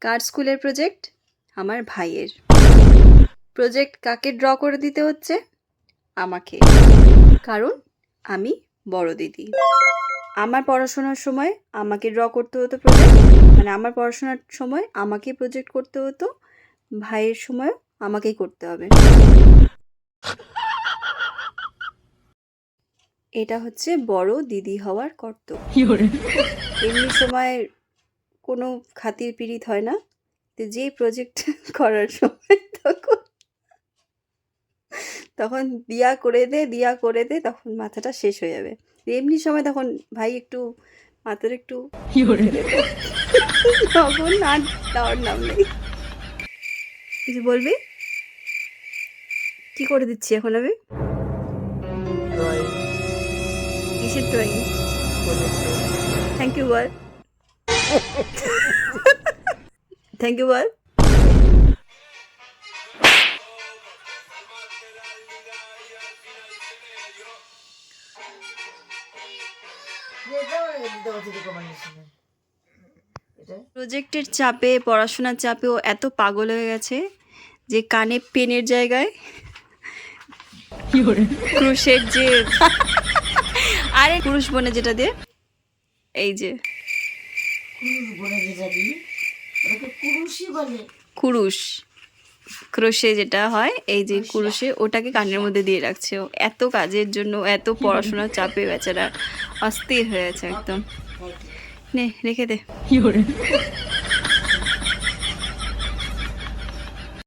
কার স্কুলের প্রজেক্ট? আমার ভাইয়ের। প্রজেক্ট কাকে ড্র করে দিতে হচ্ছে? আমাকে। কারণ আমি বড় দিদি। আমার পড়াশোনার সময় আমাকে ড্র করতে হতো প্রজেক্ট, মানে আমার পড়াশোনার সময় আমাকে প্রজেক্ট করতে হতো, ভাইয়ের সময়ও আমাকেই করতে হবে। এটা হচ্ছে বড় দিদি হওয়ার কর্তব্য। এমনি সময় কোনো খাতির পিরিত হয় না, তো যেই প্রজেক্ট করার সময় তখন দিয়া করে দে তখন মাথাটা শেষ হয়ে যাবে। এমনি সময় তখন ভাই একটু মাথার একটু তখন আর দেওয়ার নাম নেই। কিছু বলবি? কি করে দিচ্ছি এখন আমি? কিসের ড্রয়িং? থ্যাংক ইউ বল। থ্যাংক ইউ বল। প্রজেক্টের চাপে, পড়াশোনার চাপে ও এত পাগল হয়ে গেছে যে কানে পেনের জায়গায় ক্রুশের যে আরে ক্রুশ বনে যেটা দিয়ে, এই যে কুরুশ, ক্রোশে যেটা হয়, এই যে কুরুশে ওটাকে কানের মধ্যে দিয়ে রাখছে। ও এত কাজের জন্য, এত পড়াশোনার চাপে বেচারা অস্থির হয়ে আছে একদম। নে রেখে দে।